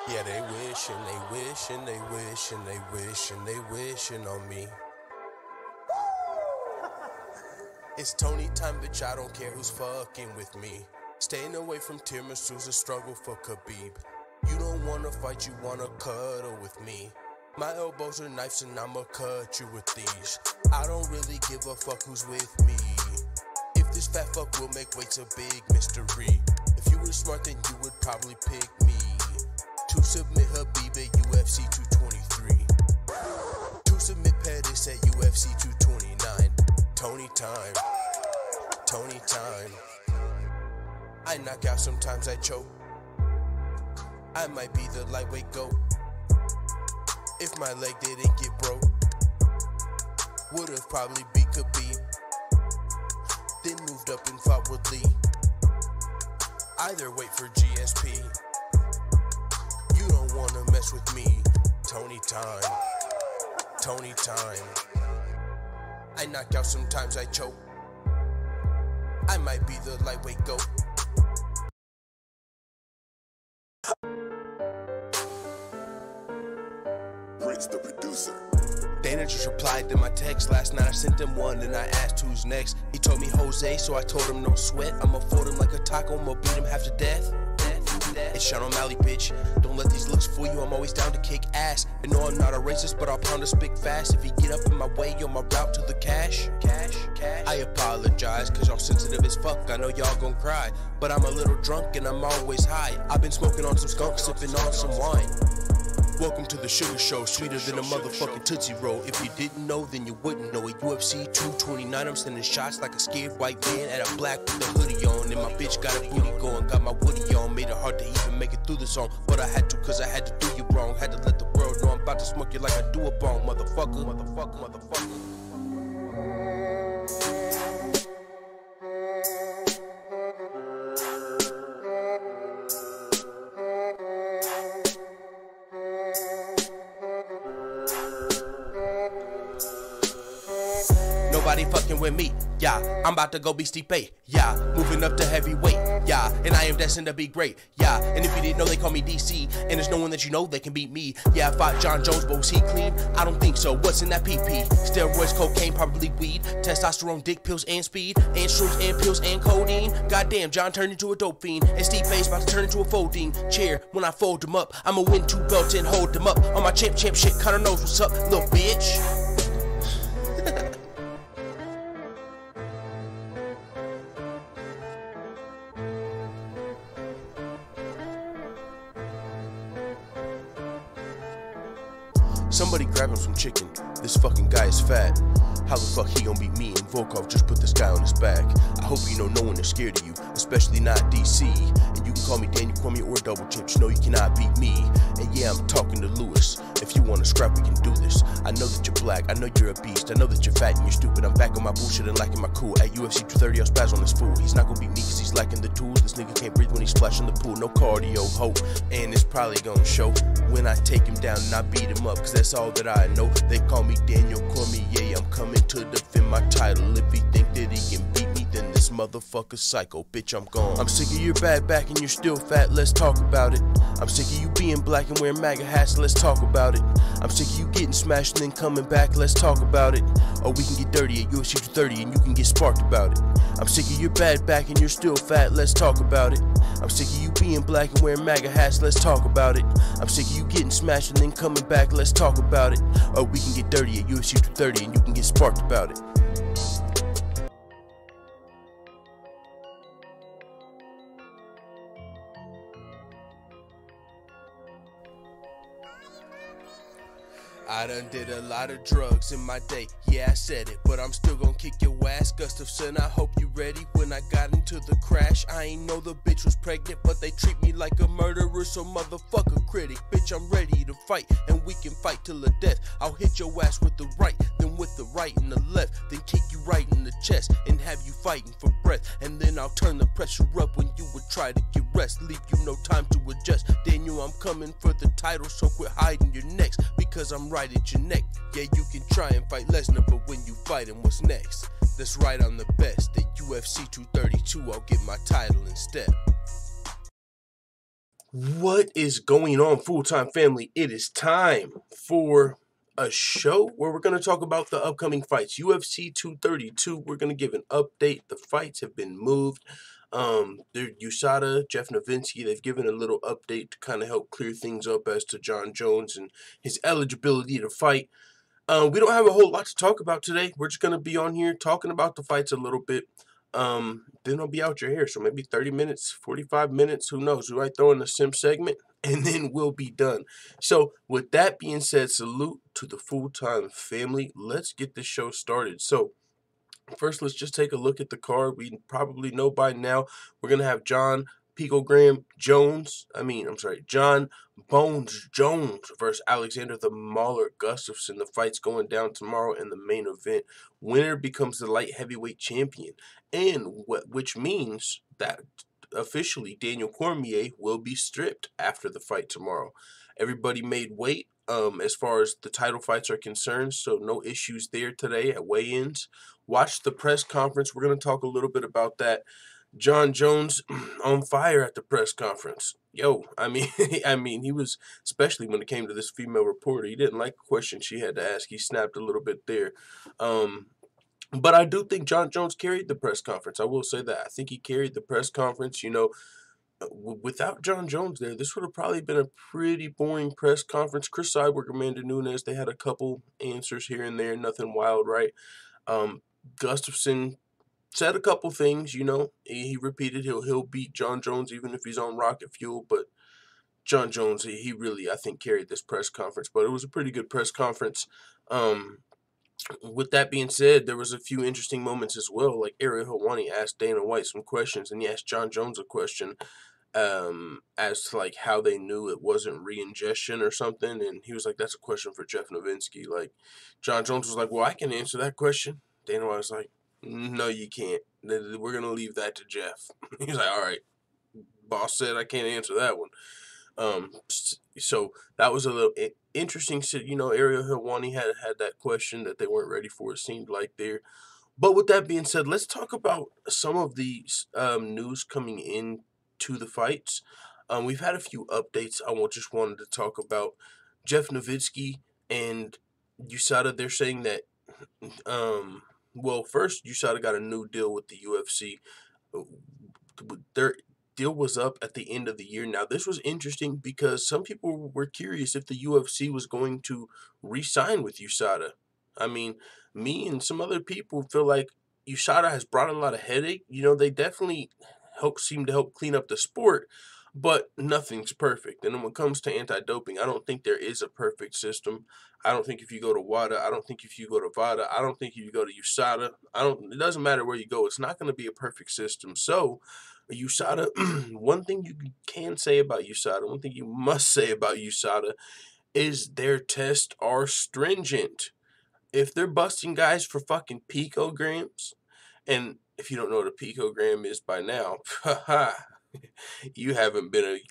Yeah, they wishing, they wishing, they wishing, they wishing, they wishing on me. It's Tony time, bitch, I don't care who's fucking with me. Staying away from tiramisu's a struggle for Khabib. You don't wanna fight, you wanna cuddle with me. My elbows are knives and I'ma cut you with these. I don't really give a fuck who's with me. If this fat fuck will make weights a big mystery. If you were smart then you would probably pick me to submit Khabib at UFC 223. To submit Pettis at UFC 229. Tony time, Tony time. I knock out, sometimes I choke. I might be the lightweight GOAT. If my leg didn't get broke, would've probably beat Khabib. Then moved up and fought with Lee. Either wait for GSP. You don't wanna mess with me. Tony time, Tony time. I knock out, sometimes I choke. I might be the lightweight GOAT. Prince the producer. Dana just replied to my text last night. I sent him one and I asked who's next. He told me Jose, so I told him no sweat. I'ma fold him like a taco, I'ma beat him half to death. It's Sean O'Malley, bitch. Don't let these looks fool you, I'm always down to kick ass. And no, I'm not a racist, but I'll pound a spick fast. If you get up in my way, you're my route to the cash. I apologize, cause y'all sensitive as fuck. I know y'all gon' cry, but I'm a little drunk and I'm always high. I've been smoking on some skunk, sipping on some wine. Welcome to the sugar show, sweeter than a motherfucking Tootsie Roll. If you didn't know, then you wouldn't know. At UFC 229, I'm sending shots like a scared white man at a black with a hoodie on. And my bitch got a booty going, got my woody on. Made it hard to even make it through the song, but I had to cause I had to do you wrong. Had to let the world know I'm about to smoke you like I do a bong. Motherfucker, motherfucker, motherfucker. Nobody fucking with me, yeah. I'm about to go be Stipe, yeah. Moving up to heavyweight, yeah. And I am destined to be great, yeah. And if you didn't know, they call me DC. And there's no one that you know that can beat me. Yeah, I fought Jon Jones, but was he clean? I don't think so. What's in that PP? Steroids, cocaine, probably weed. Testosterone, dick pills, and speed. And shrooms, and pills, and codeine. Goddamn, Jon turned into a dope fiend. And Stipe's about to turn into a folding chair. When I fold him up, I'ma win 2 belts and hold them up. On my champ shit, Conor knows what's up, little bitch. Somebody grab him some chicken, this fucking guy is fat. How the fuck he gon' beat me and Volkov just put this guy on his back? I hope you know no one is scared of you, especially not DC. And you can call me Daniel Cormier or Double Chips, you know you cannot beat me. And yeah, I'm talking to Lewis. If you wanna scrap, we can do this. I know that you're black, I know you're a beast, I know that you're fat and you're stupid. I'm back on my bullshit and lacking my cool. At UFC 230, I'll spaz on this fool. He's not gonna beat me cause he's lacking the tools. This nigga can't breathe when he's splashing the pool. No cardio, hope, and it's probably gonna show when I take him down and I beat him up, cause that's all that I know. They call me Daniel Cormier, I'm coming to defend my title. If he think that he can beat me, then this motherfucker's psycho. Bitch, I'm gone. I'm sick of your bad back and you're still fat, let's talk about it. I'm sick of you being black and wearing MAGA hats, let's talk about it. I'm sick of you getting smashed and then coming back, let's talk about it. Or we can get dirty at UFC 230 and you can get sparked about it. I'm sick of your bad back and you're still fat, let's talk about it. I'm sick of you being black and wearing MAGA hats, let's talk about it. I'm sick of you getting smashed and then coming back, let's talk about it. Or we can get dirty at UFC 230 and you can get sparked about it. I done did a lot of drugs in my day, yeah I said it, but I'm still gon' kick your ass, Gustafsson, I hope you ready. When I got into the crash, I ain't know the bitch was pregnant, but they treat me like a murderer, so motherfucker critic. Bitch, I'm ready to fight, and we can fight till the death. I'll hit your ass with the right, then with the right and the left, then kick you right in the chest, and have you fighting for breath. And then I'll turn the pressure up when you would try to get rest, leave you no time to adjust. Daniel, I'm coming for the title, so quit hiding your necks, because I'm right at your neck. Yeah, you can try and fight Lesnar, but when you fight him, what's next? That's right, I'm the best. At UFC 232, I'll get my title instead. What is going on, full-time family? It is time for a show where we're going to talk about the upcoming fights. UFC 232, we're going to give an update. The fights have been moved. USADA, Jeff Novitzky, they've given a little update to kind of help clear things up as to Jon Jones and his eligibility to fight. We don't have a whole lot to talk about today. We're just going to be on here talking about the fights a little bit. Then I'll be out your hair, so maybe 30 minutes, 45 minutes, who knows? We might throw in a sim segment, and then we'll be done. So, with that being said, salute to the full-time family. Let's get this show started. So, first, let's just take a look at the card. We probably know by now we're going to have Jon Bones Jones versus Alexander the Mauler Gustafsson. The fight's going down tomorrow in the main event. Winner becomes the light heavyweight champion, and which means that officially Daniel Cormier will be stripped after the fight tomorrow. Everybody made weight as far as the title fights are concerned, so no issues there today at weigh-ins. Watch the press conference. We're going to talk a little bit about that. Jon Jones on fire at the press conference. I mean, he was, especially when it came to this female reporter, he didn't like the question she had to ask. He snapped a little bit there. But I do think Jon Jones carried the press conference. I will say that. I think he carried the press conference. Without Jon Jones there, this would have probably been a pretty boring press conference. Chris Cyborg, Amanda Nunes, they had a couple answers here and there. Nothing wild, right? Gustafsson said a couple things, he repeated he'll beat Jon Jones even if he's on rocket fuel, but Jon Jones, he really, I think, carried this press conference, but it was a pretty good press conference. With that being said, there was a few interesting moments as well, like Ariel Helwani asked Dana White some questions, and he asked Jon Jones a question as to, like, how they knew it wasn't re-ingestion or something, and he was like, that's a question for Jeff Novitzky. Like, Jon Jones was like, well, I can answer that question. Dana White was like, no, you can't. We're going to leave that to Jeff. He's like, all right, boss said I can't answer that one. So that was a little interesting. Ariel Helwani had that question that they weren't ready for, it seemed like there. But with that being said, let's talk about some of the news coming in to the fights. We've had a few updates. I just wanted to talk about Jeff Novitzky and USADA. They're saying that well, first, USADA got a new deal with the UFC. Their deal was up at the end of the year. Now, this was interesting because some people were curious if the UFC was going to re-sign with USADA. I mean, me and some other people feel like USADA has brought a lot of headache. They definitely seem to help clean up the sport, but nothing's perfect. And when it comes to anti-doping, I don't think there is a perfect system. I don't think if you go to WADA, I don't think if you go to VADA, I don't think if you go to USADA, it doesn't matter where you go, it's not going to be a perfect system. So, USADA, one thing you can say about USADA, one thing you must say about USADA is their tests are stringent. If they're busting guys for fucking picograms, and if you don't know what a picogram is by now, you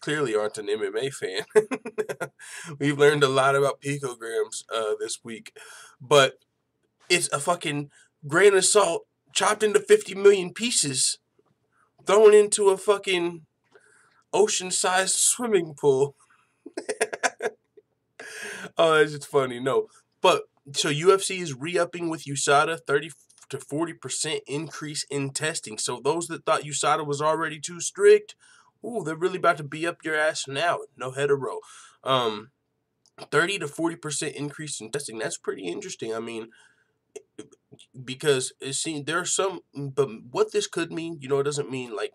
clearly aren't an MMA fan. We've learned a lot about picograms this week. But it's a fucking grain of salt chopped into 50 million pieces, thrown into a fucking ocean-sized swimming pool. Oh, that's just funny. No. But, so UFC is re-upping with USADA, 30 to 40% increase in testing. So those that thought USADA was already too strict, they're really about to be up your ass now. No head or row. 30 to 40% increase in testing. That's pretty interesting. I mean, because there are some, but what this could mean, it doesn't mean like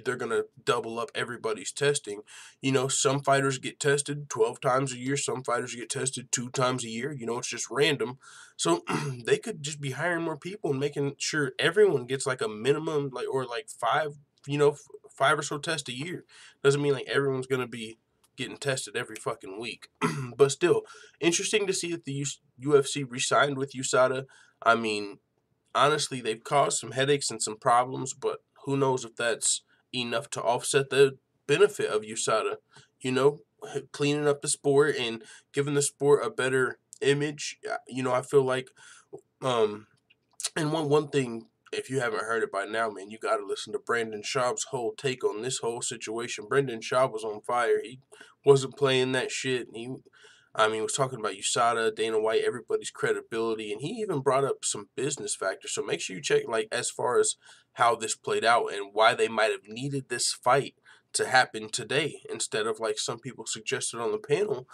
they're going to double up everybody's testing. Some fighters get tested 12 times a year. Some fighters get tested 2 times a year. It's just random. So they could just be hiring more people and making sure everyone gets like a minimum, or 5 or so tests a year. Doesn't mean like everyone's going to be getting tested every fucking week. But still, interesting to see that the UFC re-signed with USADA. I mean, honestly, they've caused some headaches and some problems, but who knows if that's enough to offset the benefit of USADA, cleaning up the sport and giving the sport a better image. I feel like And one thing, if you haven't heard it by now, man, you got to listen to Brandon Schaub's whole take on this whole situation. Brendan Schaub was on fire. He wasn't playing that shit. He was talking about USADA, Dana White, everybody's credibility, and he even brought up some business factors. So make sure you check, like, as far as how this played out and why they might have needed this fight to happen today instead of, like some people suggested on the panel,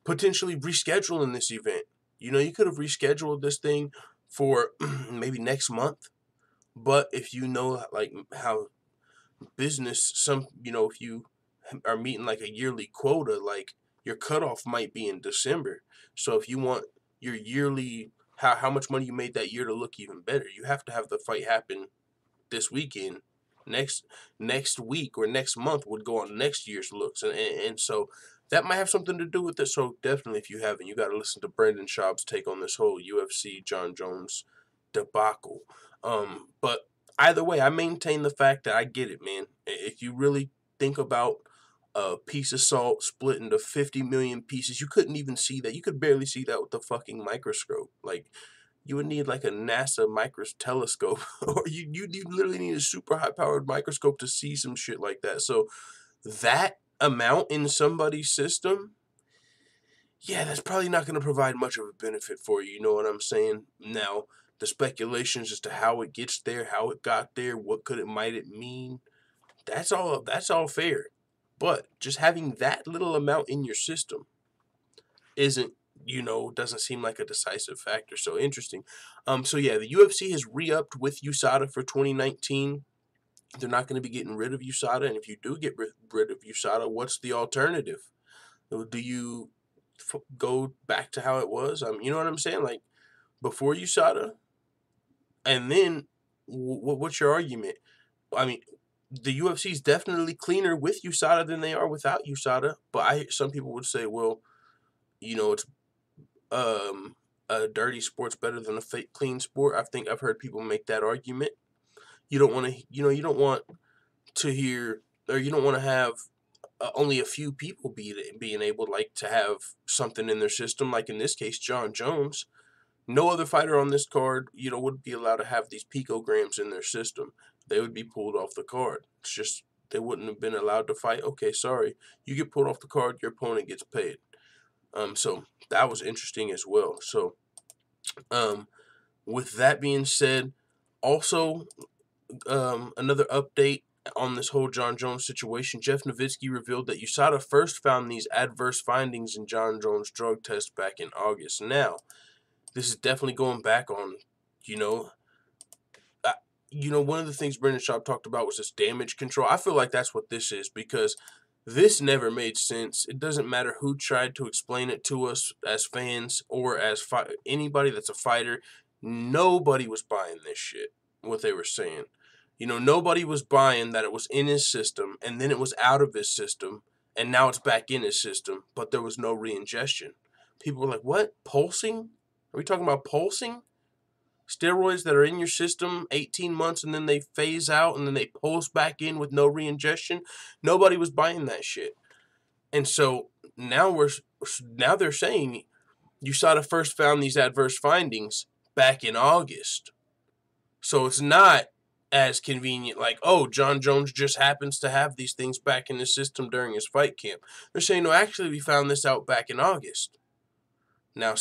potentially rescheduling this event. You could have rescheduled this thing for maybe next month, but if you know, like, how business, if you are meeting like a yearly quota, like, your cutoff might be in December. So if you want your yearly, how much money you made that year to look even better, you have to have the fight happen this weekend. Next week or next month would go on next year's looks, and so that might have something to do with it. So definitely, if you haven't, you got to listen to Brandon Schaub's take on this whole UFC Jon Jones debacle. But either way, I maintain the fact that I get it, man. If you really think about a piece of salt split into 50 million pieces, you couldn't even see that. You could barely see that with the fucking microscope. Like, you would need like a NASA telescope, or you literally need a super high powered microscope to see some shit like that. So that amount in somebody's system, yeah, that's probably not going to provide much of a benefit for you. You know what I'm saying? Now, the speculations as to how it gets there, how it got there, might it mean, that's all fair. But just having that little amount in your system doesn't seem like a decisive factor. So interesting. So yeah, the UFC has re-upped with USADA for 2019. They're not going to be getting rid of USADA, and if you do get rid of USADA, what's the alternative? Do you go back to how it was? You know what I'm saying? Like, before USADA, and then what's your argument? I mean, the UFC is definitely cleaner with USADA than they are without USADA, but some people would say, well, it's a dirty sport's better than a fake clean sport. I think I've heard people make that argument. You don't want to, you don't want to hear, or you don't want to have only a few people being able, like, to have something in their system. Like in this case, Jon Jones. No other fighter on this card, would be allowed to have these picograms in their system. They would be pulled off the card. It's just they wouldn't have been allowed to fight. Okay, sorry, you get pulled off the card. Your opponent gets paid. So that was interesting as well. So, with that being said, also, another update on this whole Jon Jones situation. Jeff Novitzky revealed that USADA first found these adverse findings in Jon Jones' drug test back in August. Now, this is definitely going back on, one of the things Brendan Schaub talked about was this damage control. I feel like that's what this is, because this never made sense. It doesn't matter who tried to explain it to us as fans or as anybody that's a fighter. Nobody was buying this shit, what they were saying. Nobody was buying that it was in his system, and then it was out of his system, and now it's back in his system, but there was no re-ingestion. People were like, what? Pulsing? Are we talking about pulsing? Steroids that are in your system 18 months and then they phase out and then they pulse back in with no re-ingestion? Nobody was buying that shit. And so now they're saying USADA first found these adverse findings back in August. So it's not as convenient, like, oh, Jon Jones just happens to have these things back in his system during his fight camp. They're saying, no, actually, we found this out back in August. Now,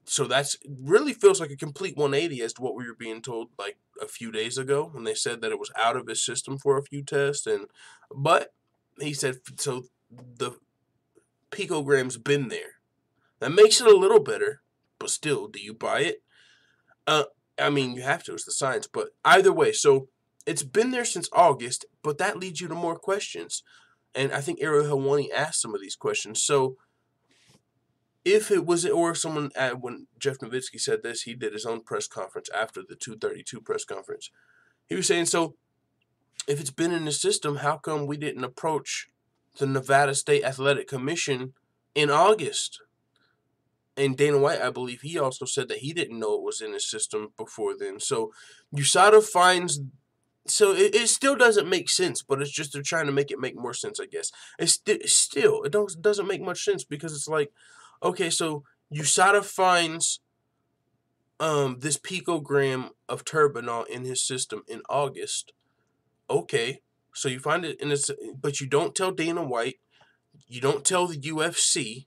so that's really feels like a complete 180 as to what we were being told like a few days ago when they said that it was out of his system for a few tests. But he said, so the picogram's been there. That makes it a little better, but still, do you buy it? You have to. It's the science. But either way, so it's been there since August, but that leads you to more questions. And I think Ariel Helwani asked some of these questions. So if it was, or someone, when Jeff Novitzky said this, he did his own press conference after the 232 press conference. He was saying, so if it's been in the system, how come we didn't approach the Nevada State Athletic Commission in August? And Dana White, I believe, he also said that he didn't know it was in his system before then. So USADA finds, so it still doesn't make sense, but it's just they're trying to make it make more sense, I guess. It doesn't make much sense, because it's like, okay, so USADA finds this picogram of turbinol in his system in August. Okay, so you find it in but you don't tell Dana White, you don't tell the UFC.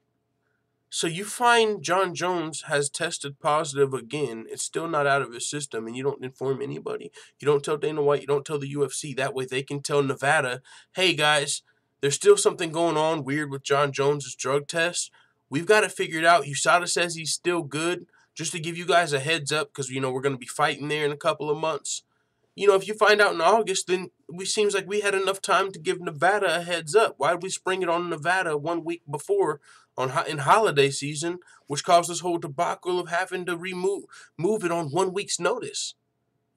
So you find Jon Jones has tested positive again. It's still not out of his system, and you don't inform anybody. You don't tell Dana White. You don't tell the UFC. That way they can tell Nevada, hey, guys, there's still something going on weird with Jon Jones' drug test. We've got it figured out. USADA says he's still good. Just to give you guys a heads up, because, we're going to be fighting there in a couple of months. If you find out in August, then it seems like we had enough time to give Nevada a heads up. Why did we spring it on Nevada 1 week before in holiday season, which caused this whole debacle of having to move it on 1 week's notice?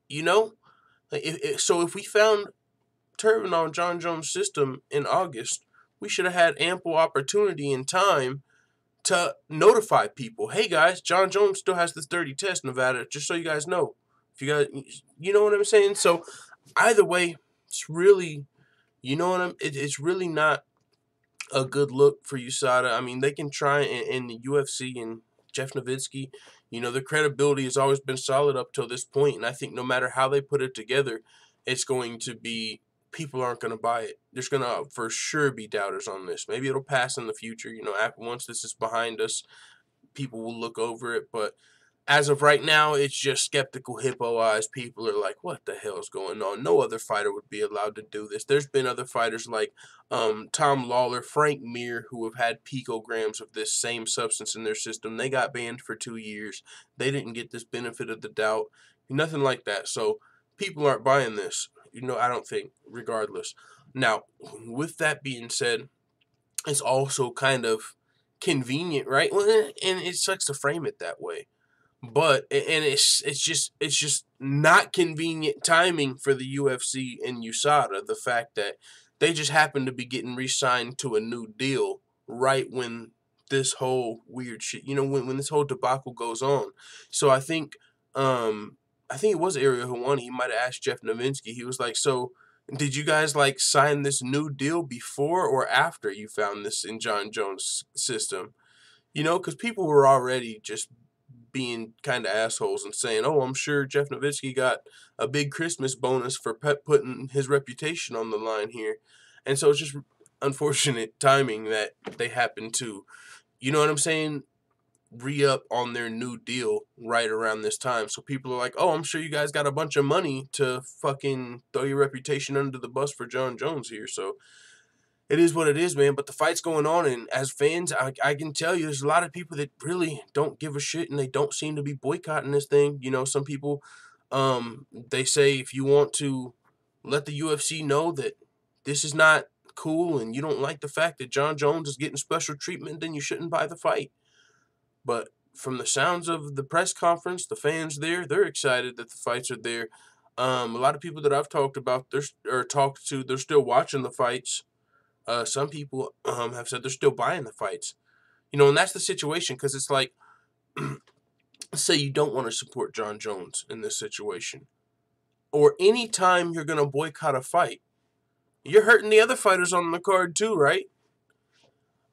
So if we found turbinol in Jon Jones' system in August, we should have had ample opportunity and time to notify people. Hey guys, Jon Jones still has this dirty test, Nevada, just so you guys know. If you guys, you know what I'm saying? So either way, it's really, it's really not a good look for USADA. I mean, they can try in the UFC and Jeff Novitzky. Their credibility has always been solid up till this point, and I think no matter how they put it together, it's going to be, people aren't going to buy it. There's going to for sure be doubters on this. Maybe it'll pass in the future. Once this is behind us, people will look over it, but as of right now, it's just skeptical hippo eyes. People are like, what the hell is going on? No other fighter would be allowed to do this. There's been other fighters like Tom Lawler, Frank Mir, who have had picograms of this same substance in their system. They got banned for 2 years. They didn't get this benefit of the doubt. Nothing like that. So people aren't buying this. I don't think, regardless. Now, with that being said, it's also kind of convenient, right? And it sucks to frame it that way. But it's just not convenient timing for the UFC and USADA. The fact that they just happen to be getting re-signed to a new deal right when this whole weird shit, when this whole debacle goes on. So I think it was Ariel who won. He might have asked Jeff Novitzky. He was like, "So did you guys sign this new deal before or after you found this in Jon Jones' system?" Because people were already just being kind of assholes and saying, oh, I'm sure Jeff Novitzky got a big Christmas bonus for putting his reputation on the line here. And so it's just unfortunate timing that they happen to, what I'm saying, re-up on their new deal right around this time. So people are like, oh, I'm sure you guys got a bunch of money to fucking throw your reputation under the bus for Jon Jones here. So it is what it is, man. But the fight's going on, and as fans, I can tell you there's a lot of people that really don't give a shit, and they don't seem to be boycotting this thing. Some people, they say if you want to let the UFC know that this is not cool and you don't like the fact that Jon Jones is getting special treatment, then you shouldn't buy the fight. But from the sounds of the press conference, the fans there, they're excited that the fights are there. A lot of people that I've talked to, they're still watching the fights. Some people have said they're still buying the fights. And that's the situation, because it's like, say you don't want to support Jon Jones in this situation, or any time you're going to boycott a fight, you're hurting the other fighters on the card too, right?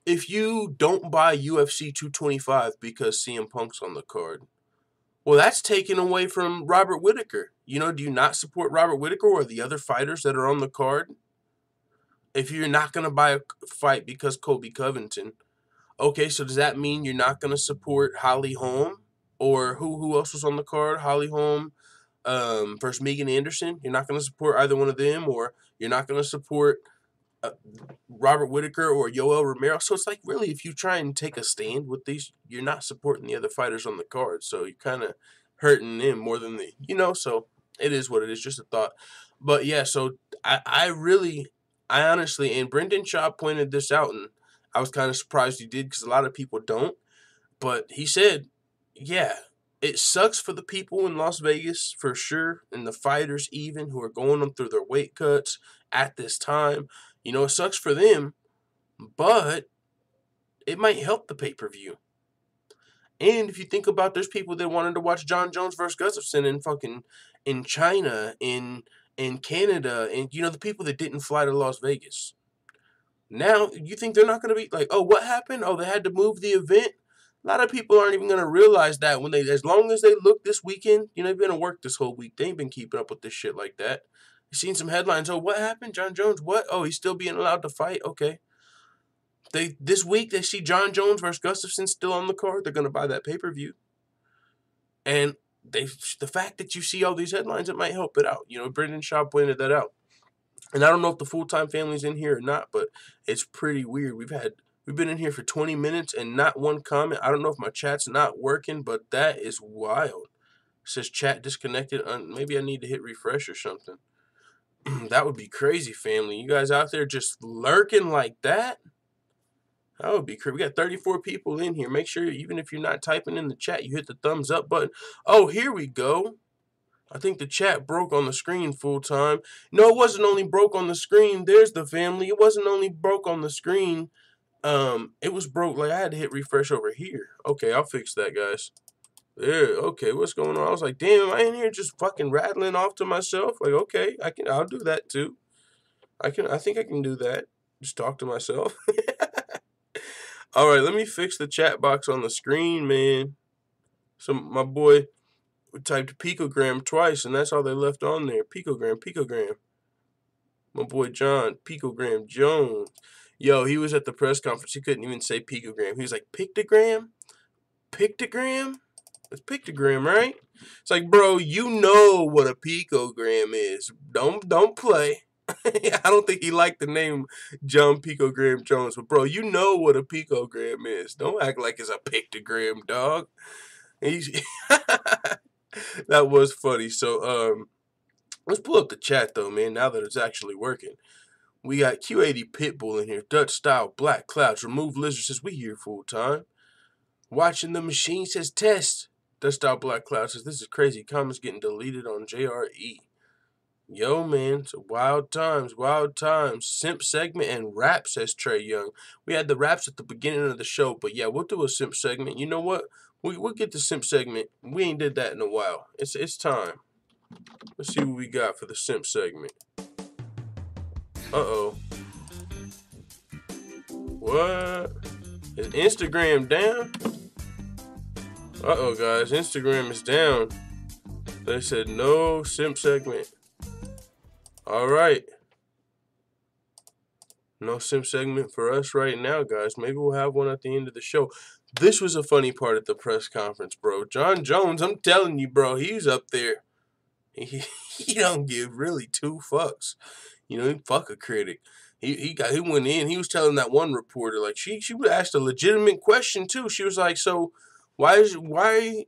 If you don't buy UFC 225 because CM Punk's on the card, well, that's taken away from Robert Whittaker. Do you not support Robert Whittaker or the other fighters that are on the card? If you're not going to buy a fight because Colby Covington, okay, so does that mean you're not going to support Holly Holm? Or who else was on the card? Holly Holm versus Megan Anderson. You're not going to support either one of them, or you're not going to support Robert Whittaker or Yoel Romero. So it's like, really, if you try and take a stand with these, you're not supporting the other fighters on the card. So you're kind of hurting them more than so it is what it is, just a thought. But yeah, so I honestly, and Brendan Shaw pointed this out, and I was kind of surprised he did, because a lot of people don't. But he said, yeah, it sucks for the people in Las Vegas, for sure, and the fighters even, who are going on through their weight cuts at this time. It sucks for them, but it might help the pay-per-view. And if you think about, there's people that wanted to watch Jon Jones versus Gustafsson in China, in Canada, and the people that didn't fly to Las Vegas. Now, you think they're not going to be like, oh, what happened? Oh, they had to move the event? A lot of people aren't even going to realize that when as long as they look this weekend, you know, they've been to work this whole week. They ain't been keeping up with this shit like that. You've seen some headlines. Oh, what happened? Jon Jones, what? Oh, he's still being allowed to fight? Okay. This week, they see Jon Jones versus Gustafsson still on the card. They're going to buy that pay-per-view. And the fact that you see all these headlines, it might help it out. You know, Brendan Shaw pointed that out. And I don't know if the full-time family's in here or not, but it's pretty weird. We've been in here for 20 minutes and not one comment. I don't know if my chat's not working, but that is wild. It says chat disconnected. Maybe I need to hit refresh or something. That would be crazy, family. You guys out there just lurking like that? That would be crazy. We got 34 people in here. Make sure, even if you're not typing in the chat, you hit the thumbs up button. Oh, here we go. I think the chat broke on the screen full time. No, it wasn't only broke on the screen. There's the family. It wasn't only broke on the screen. It was broke. Like, I had to hit refresh over here. Okay, I'll fix that, guys. There. Okay, what's going on? I was like, damn, am I in here just fucking rattling off to myself? Like, okay, I'll do that too. I think I can do that. Just talk to myself. All right, let me fix the chat box on the screen, man. So my boy typed picogram twice, and that's all they left on there. Picogram. My boy Jon, picogram Jones. Yo, he was at the press conference. He couldn't even say picogram. He was like, pictogram? Pictogram? It's pictogram, right? It's like, bro, you know what a picogram is. Don't play. I don't think he liked the name Jon Picogram Jones, but bro, you know what a picogram is. Don't act like it's a pictogram, dog. That was funny. So, let's pull up the chat though, man. Now that it's actually working, we got Q80 Pitbull in here. Dutch style, Black Clouds, Remove Lizard says we here full time. Watching the Machine says test. Dutch style, Black Cloud says this is crazy. Comments getting deleted on JRE. Yo, man, it's wild times, wild times. Simp segment and rap, says Trey Young. We had the raps at the beginning of the show, but yeah, we'll do a simp segment. You know what? We'll get the simp segment. We ain't did that in a while. It's time. Let's see what we got for the simp segment. Uh-oh. What? Is Instagram down? Uh-oh, guys. Instagram is down. They said no simp segment. All right. No simp segment for us right now, guys. Maybe we'll have one at the end of the show. This was a funny part at the press conference, bro. Jon Jones, I'm telling you, bro, he's up there. He don't give really two fucks. You know, fuck a critic. He went in. He was telling that one reporter, like, she would ask a legitimate question too. She was like, so why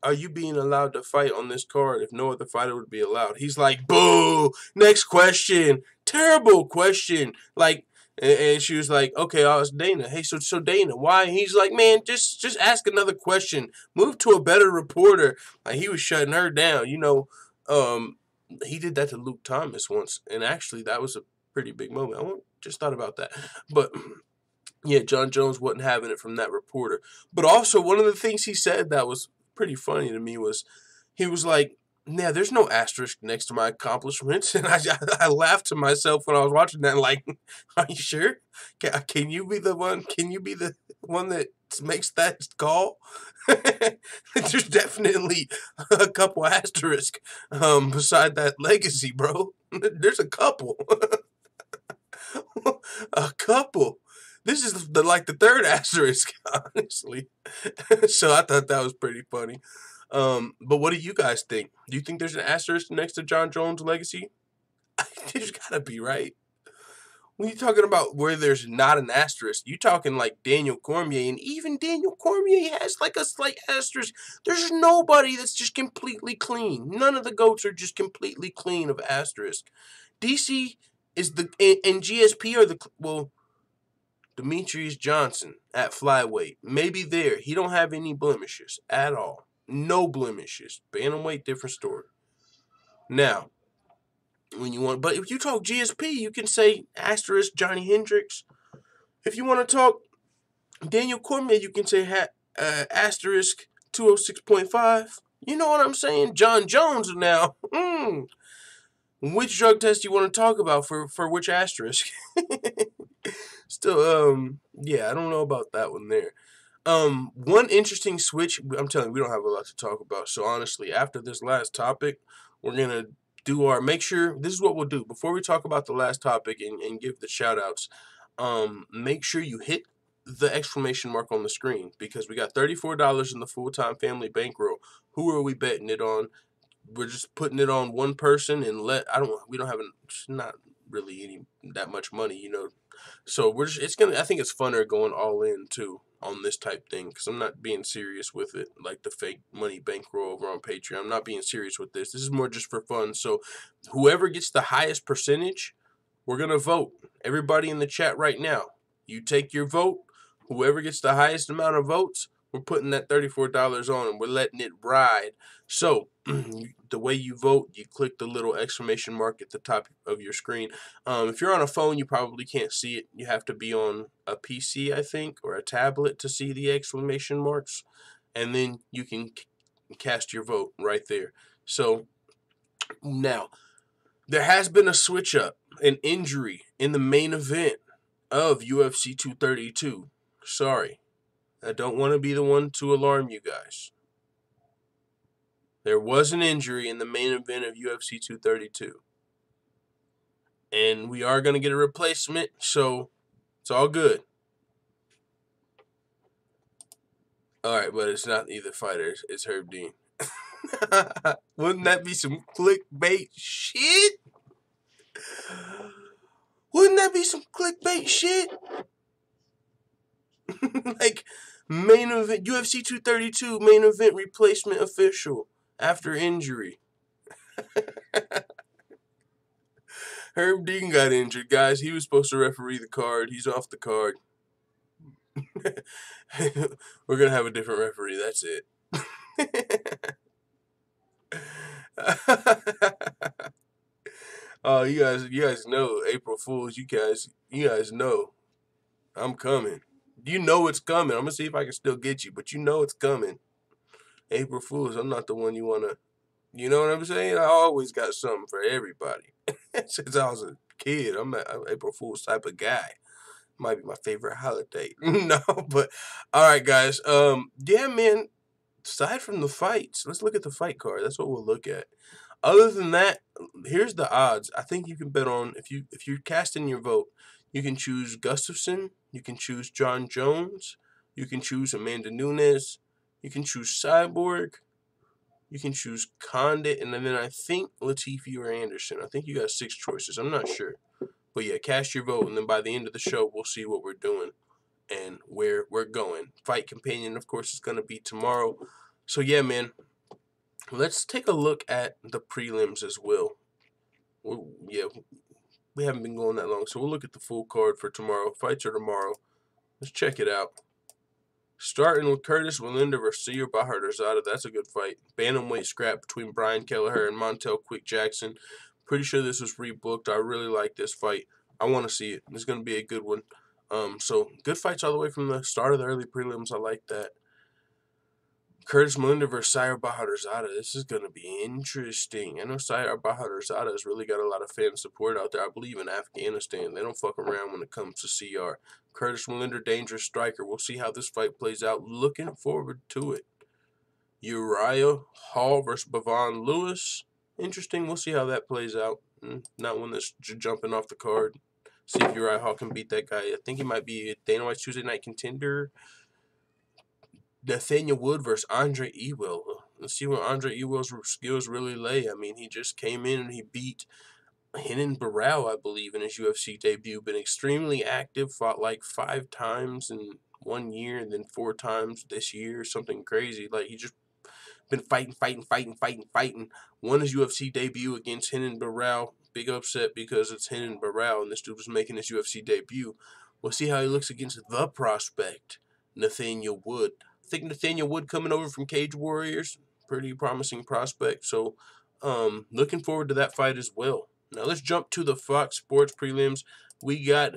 are you being allowed to fight on this card if no other fighter would be allowed? He's like, boo, next question. Terrible question. Like, and she was like, okay, I'll ask Dana. Hey, so Dana, why? He's like, man, just ask another question. Move to a better reporter. Like, he was shutting her down. You know, he did that to Luke Thomas once, and actually that was a pretty big moment. I just thought about that. But yeah, Jon Jones wasn't having it from that reporter. But also, one of the things he said that was pretty funny to me was, he was like, yeah, there's no asterisk next to my accomplishments. And I laughed to myself when I was watching that, like, are you sure? Can you be the one? Can you be the one that makes that call? There's definitely a couple asterisks beside that legacy, bro. There's a couple. A couple. This is the third asterisk, honestly. So I thought that was pretty funny. But what do you guys think? Do you think there's an asterisk next to Jon Jones' legacy? There's gotta be, right? When you're talking about where there's not an asterisk, you're talking like Daniel Cormier, and even Daniel Cormier has like a slight asterisk. There's nobody that's just completely clean. None of the GOATs are just completely clean of asterisk. DC is and GSP are well, Demetrius Johnson at flyweight. Maybe there. He don't have any blemishes at all. No blemishes. Bantamweight, different story. Now, when you want, but if you talk GSP, you can say asterisk Johnny Hendricks. If you want to talk Daniel Cormier, you can say asterisk 206.5. You know what I'm saying? Jon Jones now. Which drug test do you want to talk about for which asterisk? Still, yeah, I don't know about that one there. One interesting switch. I'm telling you, we don't have a lot to talk about. So honestly, after this last topic, we're gonna do our. Make sure this is what we'll do before we talk about the last topic and give the shout outs. Make sure you hit the exclamation mark on the screen because we got $34 in the full-time family bankroll. Who are we betting it on? We're just putting it on one person and we don't have it's not really any that much money, you know. So I think it's funner going all in too on this type thing because I'm not being serious with it like the fake money bankroll over on Patreon. I'm not being serious with this. This is more just for fun. So whoever gets the highest percentage, we're going to vote. Everybody in the chat right now, you take your vote. Whoever gets the highest amount of votes, we're putting that $34 on and we're letting it ride. So the way you vote, you click the little exclamation mark at the top of your screen. If you're on a phone, you probably can't see it. You have to be on a PC, I think, or a tablet to see the exclamation marks. And then you can cast your vote right there. So now, there has been a switch up, an injury in the main event of UFC 232. Sorry, I don't want to be the one to alarm you guys. There was an injury in the main event of UFC 232. And we are going to get a replacement, so it's all good. Alright, but it's not either fighter, it's Herb Dean. Wouldn't that be some clickbait shit? Wouldn't that be some clickbait shit? Like, main event, UFC 232, main event replacement official after injury. Herb Dean got injured, guys. He was supposed to referee the card. He's off the card. We're going to have a different referee. That's it. Oh, you guys know April Fools. You guys know I'm coming. You know it's coming. I'm gonna see if I can still get you, but you know it's coming. April Fools. I'm not the one you wanna. You know what I'm saying? I always got something for everybody. Since I was a kid, I'm an April Fools type of guy. Might be my favorite holiday. No, but all right, guys. Yeah, man. Aside from the fights, let's look at the fight card. That's what we'll look at. Other than that, here's the odds. I think you can bet on if you're casting your vote, you can choose Gustafsson, you can choose Jon Jones, you can choose Amanda Nunes, you can choose Cyborg, you can choose Condit, and then I think Latifi or Anderson. I think you got 6 choices. I'm not sure. But yeah, cast your vote, and then by the end of the show, we'll see what we're doing and where we're going. Fight Companion, of course, is going to be tomorrow. So yeah, man. Let's take a look at the prelims as well. We haven't been going that long, so we'll look at the full card for tomorrow. Fights are tomorrow. Let's check it out. Starting with Curtis Willender versus Cesar Bahadurzada. That's a good fight. Bantamweight scrap between Brian Kelleher and Montel Quick Jackson. Pretty sure this was rebooked. I really like this fight. I want to see it. It's going to be a good one. So good fights all the way from the start of the early prelims. I like that. Curtis Willender versus Cesar Bahadurzada. This is going to be interesting. I know Cesar Bahadurzada has really got a lot of fan support out there. I believe in Afghanistan. They don't fuck around when it comes to CR. Curtis Willender, dangerous striker. We'll see how this fight plays out. Looking forward to it. Uriah Hall versus Bavon Lewis. Interesting. We'll see how that plays out. Not one that's jumping off the card. See if Uriah Hall can beat that guy. I think he might be a Dana White's Tuesday night contender. Nathaniel Wood versus Andre Ewell. Let's see where Andre Ewell's skills really lay. I mean, he just came in and he beat Renan Barão, I believe, in his UFC debut. Been extremely active. Fought like 5 times in 1 year and then 4 times this year. Something crazy. Like, he just been fighting. Won his UFC debut against Renan Barão. Big upset because it's Renan Barão and this dude was making his UFC debut. We'll see how he looks against the prospect, Nathaniel Wood. I think Nathaniel Wood coming over from Cage Warriors, pretty promising prospect. So, looking forward to that fight as well. Now let's jump to the Fox Sports prelims. We got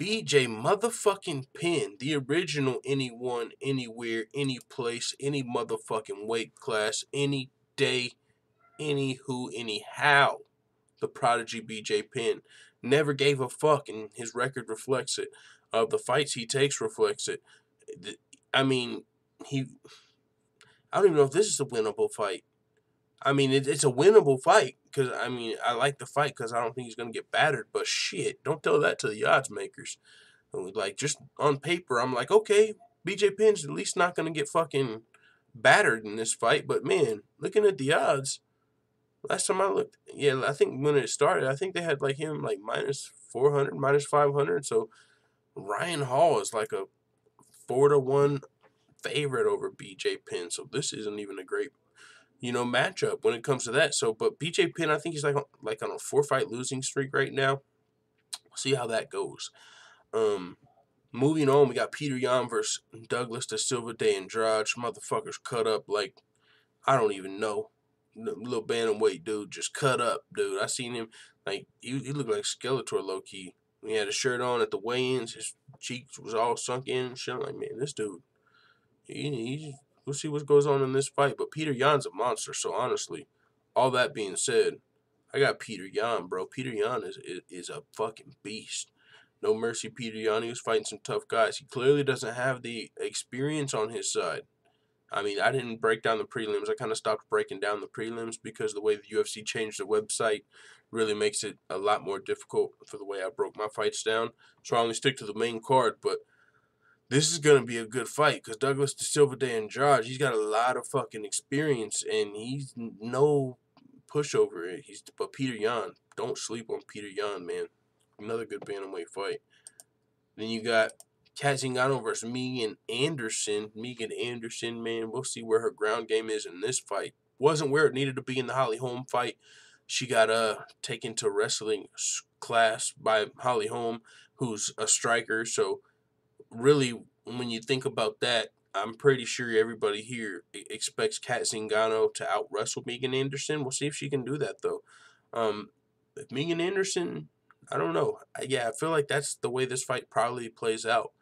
BJ motherfucking Penn, the original anyone, anywhere, any place, any motherfucking weight class, any day, anywho, anyhow. The prodigy BJ Penn never gave a fuck, and his record reflects it. The fights he takes reflects it. I mean, I don't even know if this is a winnable fight. I mean, it's a winnable fight because, I mean, I like the fight because I don't think he's going to get battered. But shit, don't tell that to the odds makers. Like, just on paper, I'm like, okay, BJ Penn's at least not going to get fucking battered in this fight. But, man, looking at the odds, last time I looked, yeah, I think when it started, I think they had, like, him, like, minus 400, minus 500. So, Ryan Hall is like a 4-1 favorite over BJ Penn. So, this isn't even a great matchup when it comes to that. So, but BJ Penn, I think he's like on a 4-fight losing streak right now. We'll see how that goes. Moving on, we got Peter Yan versus Douglas Da Silva de Andrade. Motherfuckers cut up like, I don't even know. Little bantamweight dude just cut up, dude. I seen him, like, he looked like Skeletor low-key. He had a shirt on at the weigh-ins. His cheeks was all sunk in and shit. I'm like, man, this dude, we'll see what goes on in this fight. But Peter Yan's a monster, so honestly, all that being said, I got Peter Yan, bro. Peter Yan is a fucking beast. No mercy, Peter Yan. He was fighting some tough guys. He clearly doesn't have the experience on his side. I mean, I didn't break down the prelims. I kind of stopped breaking down the prelims because the way the UFC changed the website really makes it a lot more difficult for the way I broke my fights down. So I only stick to the main card, but this is going to be a good fight because Douglas Da Silva de Andrade, he's got a lot of fucking experience, and he's no pushover. But Peter Yan, don't sleep on Peter Yan, man. Another good bantamweight fight. Then you got Kat Zingano versus Megan Anderson. Megan Anderson, man, we'll see where her ground game is in this fight. Wasn't where it needed to be in the Holly Holm fight. She got taken to wrestling class by Holly Holm, who's a striker, so really, when you think about that, I'm pretty sure everybody here expects Kat Zingano to out-wrestle Megan Anderson. We'll see if she can do that, though. If Megan Anderson, I don't know. I feel like that's the way this fight probably plays out.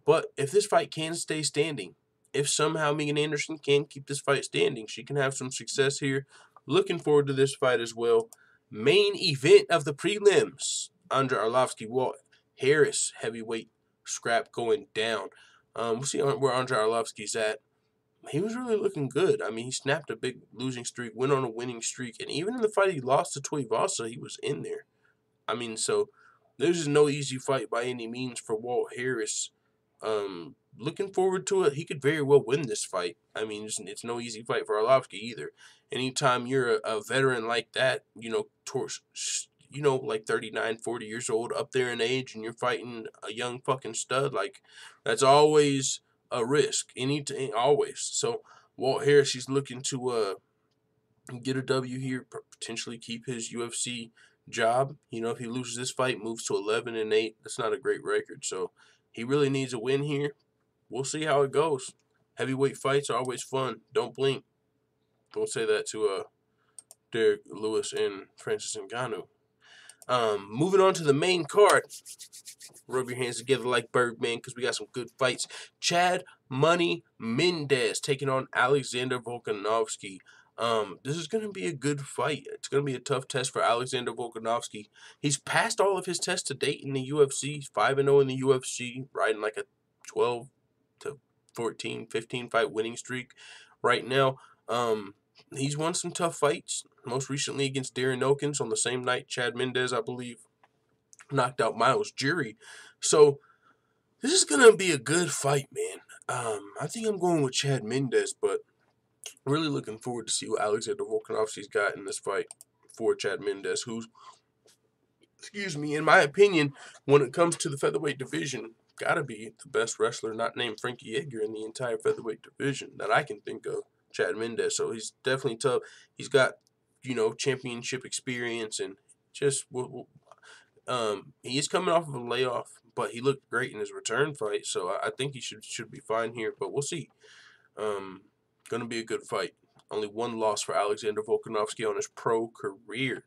But if this fight can stay standing, if somehow Megan Anderson can keep this fight standing, she can have some success here. Looking forward to this fight as well. Main event of the prelims. Andrei Arlovski, Walt Harris, heavyweight scrap going down. We'll see where Andrei Arlovski's at. He was really looking good. I mean, he snapped a big losing streak, went on a winning streak, and even in the fight he lost to Tuivasa, he was in there. I mean, so this is no easy fight by any means for Walt Harris. Looking forward to it. He could very well win this fight. I mean, it's no easy fight for Arlovski either. Anytime you're a veteran like that, like 39, 40 years old, up there in age, and you're fighting a young fucking stud, like, that's always a risk. Always. So, Walt Harris, he's looking to get a W here, potentially keep his UFC job. If he loses this fight, moves to 11-8. That's not a great record. So, he really needs a win here. We'll see how it goes. Heavyweight fights are always fun. Don't blink. Don't say that to Derrick Lewis and Francis Ngannou. Moving on to the main card. Rub your hands together like Birdman because we got some good fights. Chad Money Mendez taking on Alexander Volkanovski. This is going to be a good fight. It's going to be a tough test for Alexander Volkanovski. He's passed all of his tests to date in the UFC. He's 5-0 in the UFC, riding like a 12 to 14, 15 fight winning streak right now. He's won some tough fights, most recently against Darren Elkins on the same night. Chad Mendez, I believe, knocked out Miles Jury. So this is going to be a good fight, man. I think I'm going with Chad Mendez, but really looking forward to see what Alexander Volkanovski's got in this fight for Chad Mendez, who's, in my opinion, when it comes to the featherweight division, got to be the best wrestler not named Frankie Edgar in the entire featherweight division that I can think of, Chad Mendez. So he's definitely tough. He's got, championship experience, and just, he is coming off of a layoff, but he looked great in his return fight, so I think he should be fine here, but we'll see. Going to be a good fight. Only one loss for Alexander Volkanovski on his pro career.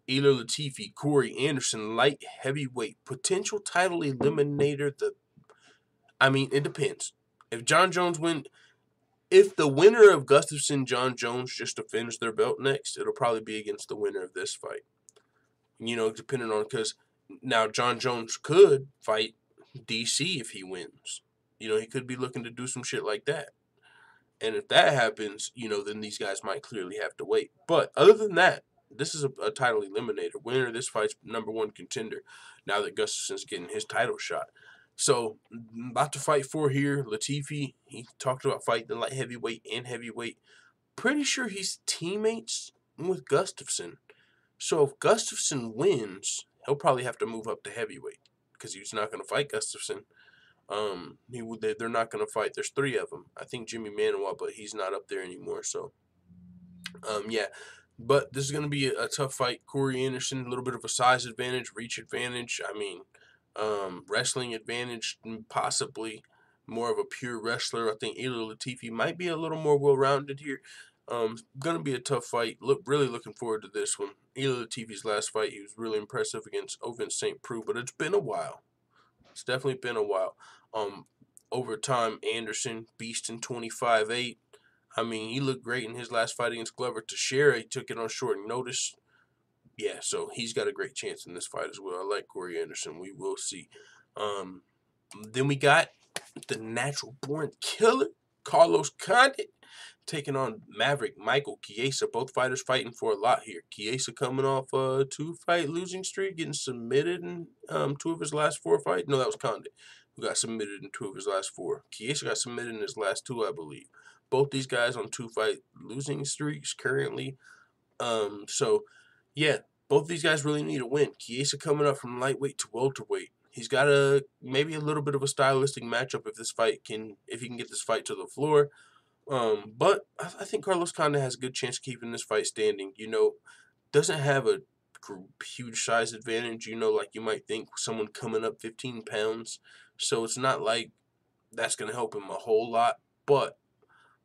Ilir Latifi, Corey Anderson, light heavyweight, potential title eliminator. It depends. If Jon Jones if the winner of Gustafsson, Jon Jones, just defends their belt next, it'll probably be against the winner of this fight. Depending on, because now Jon Jones could fight DC if he wins. You know, he could be looking to do some shit like that. And if that happens, you know, then these guys might clearly have to wait. But other than that, this is a title eliminator. Winner of this fight's #1 contender now that Gustafsson's getting his title shot. So, about to fight for here, Latifi. He talked about fighting the light heavyweight and heavyweight. Pretty sure he's teammates with Gustafsson. So, if Gustafsson wins, he'll probably have to move up to heavyweight because he's not going to fight Gustafsson. They're not going to fight. There's 3 of them. I think Jimmy Manuwa, but he's not up there anymore. So, yeah. But this is going to be a tough fight. Corey Anderson, a little bit of a size advantage, reach advantage. I mean, wrestling advantage, possibly more of a pure wrestler. I think Ilir Latifi might be a little more well-rounded here. Going to be a tough fight. Really looking forward to this one. Ilir Latifi's last fight, he was really impressive against Ovince St. Preux, but it's been a while. It's definitely been a while. Over time, Anderson, beast in 25-8. I mean, he looked great in his last fight against Glover Teixeira. He took it on short notice. Yeah, so he's got a great chance in this fight as well. I like Corey Anderson. We will see. Then we got the natural-born killer, Carlos Condit, taking on Maverick Michael Chiesa. Both fighters fighting for a lot here. Chiesa coming off a 2-fight losing streak, getting submitted in 2 of his last 4 fights. No, that was Condit, who got submitted in 2 of his last 4. Chiesa got submitted in his last 2, I believe. Both these guys on 2-fight losing streaks currently. So, yeah, both these guys really need a win. Chiesa coming up from lightweight to welterweight. He's got maybe a little bit of a stylistic matchup if he can get this fight to the floor. But I think Carlos Condit has a good chance of keeping this fight standing. You know, doesn't have a huge size advantage, you know, like you might think, someone coming up 15 pounds. So it's not like that's going to help him a whole lot. But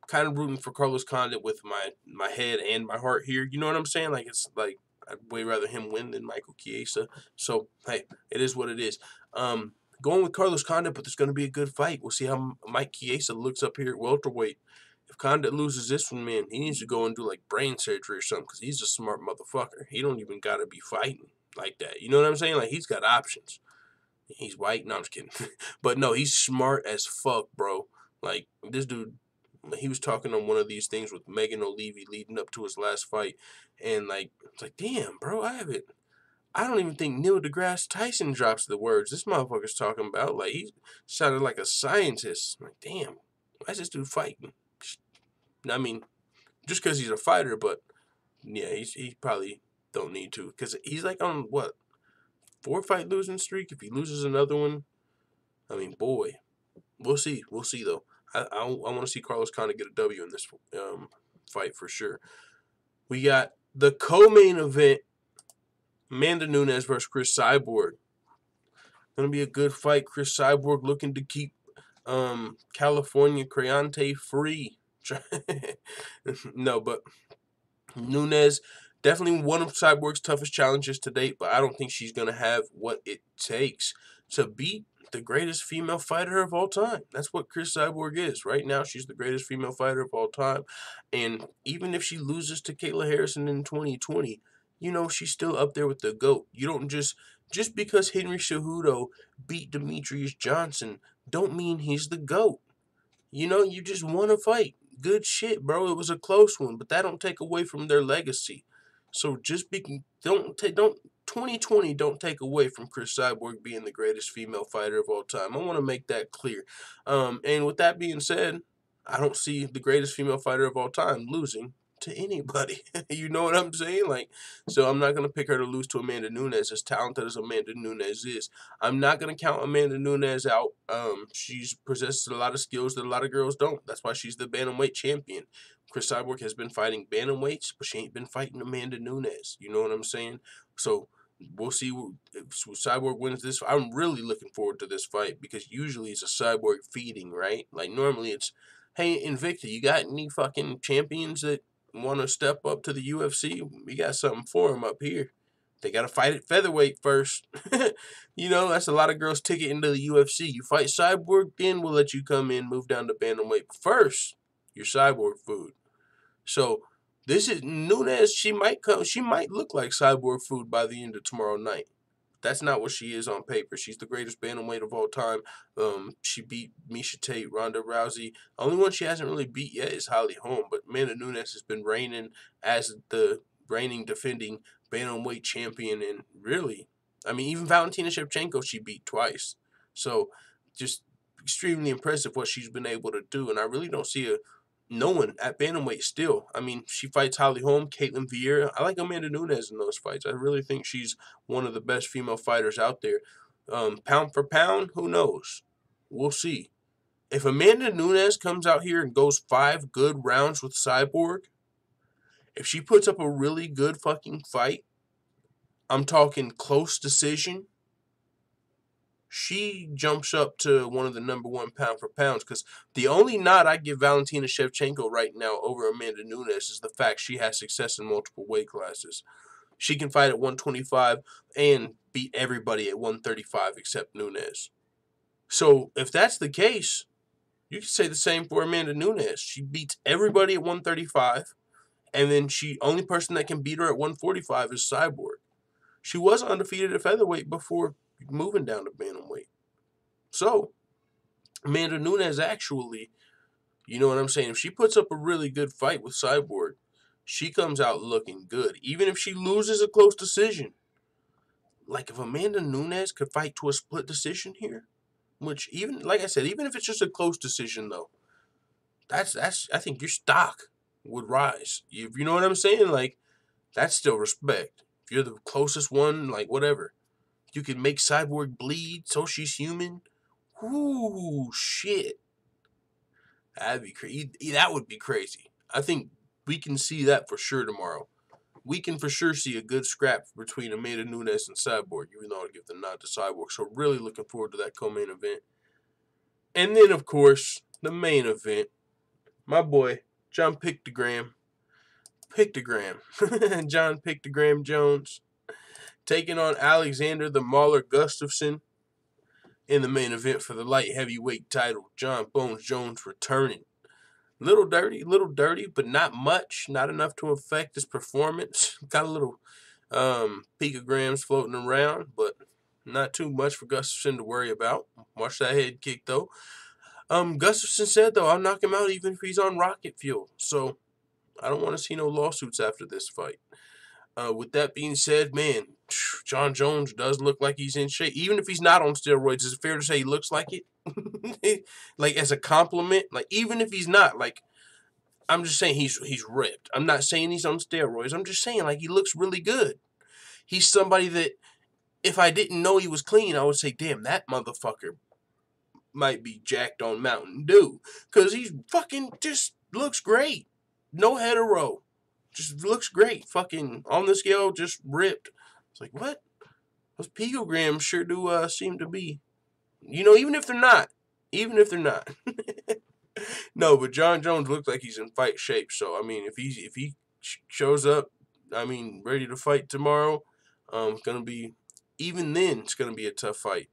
kind of rooting for Carlos Condit with my head and my heart here. You know what I'm saying? Like, it's like I'd way rather him win than Michael Chiesa. So, hey, it is what it is. Going with Carlos Condit, but there's going to be a good fight. We'll see how Mike Chiesa looks up here at welterweight. If Condit loses this one, man, he needs to go and do, like, brain surgery or something because he's a smart motherfucker. He don't even got to be fighting like that. You know what I'm saying? Like, he's got options. He's white. No, I'm just kidding. But, no, he's smart as fuck, bro. Like, this dude, he was talking on one of these things with Megan O'Leary leading up to his last fight. And, like, it's like, damn, bro, I don't even think Neil deGrasse Tyson drops the words this motherfucker's talking about. Like, he sounded like a scientist. I'm like, damn, why is this dude fighting? I mean, just because he's a fighter, but, yeah, he probably don't need to. Because he's, like, on, what, 4-fight losing streak? If he loses another one, I mean, boy, we'll see. We'll see, though. I want to see Carlos Condit get a W in this fight for sure. We got the co-main event, Amanda Nunes versus Chris Cyborg. Going to be a good fight. Chris Cyborg looking to keep California Creante free. No, but Nunes, definitely one of Cyborg's toughest challenges to date, but I don't think she's going to have what it takes to beat the greatest female fighter of all time. That's what Chris Cyborg is. Right now, she's the greatest female fighter of all time. And even if she loses to Kayla Harrison in 2020, you know, she's still up there with the GOAT. You don't just because Henry Cejudo beat Demetrius Johnson, don't mean he's the GOAT. You know, you just won a fight. Good shit, bro. It was a close one, but that don't take away from their legacy. So just 2020 don't take away from Chris Cyborg being the greatest female fighter of all time. I want to make that clear. And with that being said, I don't see the greatest female fighter of all time losing to anybody. You know what I'm saying? Like, so I'm not going to pick her to lose to Amanda Nunes, as talented as Amanda Nunes is. I'm not going to count Amanda Nunes out. She's possesses a lot of skills that a lot of girls don't. That's why she's the bantamweight champion. Chris Cyborg has been fighting bantamweights, but she ain't been fighting Amanda Nunes. You know what I'm saying? So we'll see if Cyborg wins this. I'm really looking forward to this fight because usually it's a Cyborg feeding, right? Like, normally it's, hey, Invicta, you got any fucking champions that want to step up to the UFC? We got something for them up here. They got to fight at featherweight first. You know, that's a lot of girls' ticket into the UFC. You fight Cyborg, then we'll let you come in, move down to bantamweight. But first, you're Cyborg food. So this is Nunes. She might look like Cyborg food by the end of tomorrow night. That's not what she is on paper. She's the greatest bantamweight of all time. She beat Miesha Tate, Ronda Rousey. Only one she hasn't really beat yet is Holly Holm. But Amanda Nunes has been reigning as the reigning defending bantamweight champion. And really, I mean, even Valentina Shevchenko she beat twice. So just extremely impressive what she's been able to do. And I really don't see no one at bantamweight still. I mean, she fights Holly Holm, Caitlin Vieira. I like Amanda Nunes in those fights. I really think she's one of the best female fighters out there. Pound for pound, who knows? We'll see. If Amanda Nunes comes out here and goes 5 good rounds with Cyborg, if she puts up a really good fucking fight, I'm talking close decision, she jumps up to one of the #1 pound for pounds, because the only nod I give Valentina Shevchenko right now over Amanda Nunes is the fact she has success in multiple weight classes. She can fight at 125 and beat everybody at 135 except Nunes. So if that's the case, you can say the same for Amanda Nunes. She beats everybody at 135, and then only person that can beat her at 145 is Cyborg. She was undefeated at featherweight before moving down to bantamweight. So, Amanda Nunes actually, you know what I'm saying? If she puts up a really good fight with Cyborg, she comes out looking good. Even if she loses a close decision. Like, if Amanda Nunes could fight to a split decision here, which even, like I said, even if it's just a close decision, though, that's I think your stock would rise. You know what I'm saying? Like, that's still respect. If you're the closest one, like, whatever. You can make Cyborg bleed so she's human. Ooh, shit. That'd be crazy. That would be crazy. I think we can see that for sure tomorrow. We can for sure see a good scrap between Amanda Nunes and Cyborg, even though I'll give the nod to Cyborg. So really looking forward to that co-main event. And then, of course, the main event. My boy, Jon Pictogram. Jon Pictogram Jones taking on Alexander the Mauler Gustafsson in the main event for the light heavyweight title. Jon Bones Jones returning. Little dirty, but not much. Not enough to affect his performance. Got a little picograms floating around, but not too much for Gustafsson to worry about. Watch that head kick, though. Gustafsson said, though, I'll knock him out even if he's on rocket fuel. So I don't want to see no lawsuits after this fight. With that being said, man, Jon Jones does look like he's in shape. Even if he's not on steroids, is it fair to say he looks like it? Like, as a compliment? Like, even if he's not, like, I'm just saying he's ripped. I'm not saying he's on steroids. I'm just saying, like, he looks really good. He's somebody that, if I didn't know he was clean, I would say, damn, that motherfucker might be jacked on Mountain Dew. Because he fucking just looks great. No hetero. Just looks great. Fucking on the scale, just ripped. It's like, what? Those picograms sure do seem to be. You know, even if they're not. No, but Jon Jones looks like he's in fight shape. So, I mean, if he shows up, I mean, ready to fight tomorrow, it's going to be, even then, it's going to be a tough fight.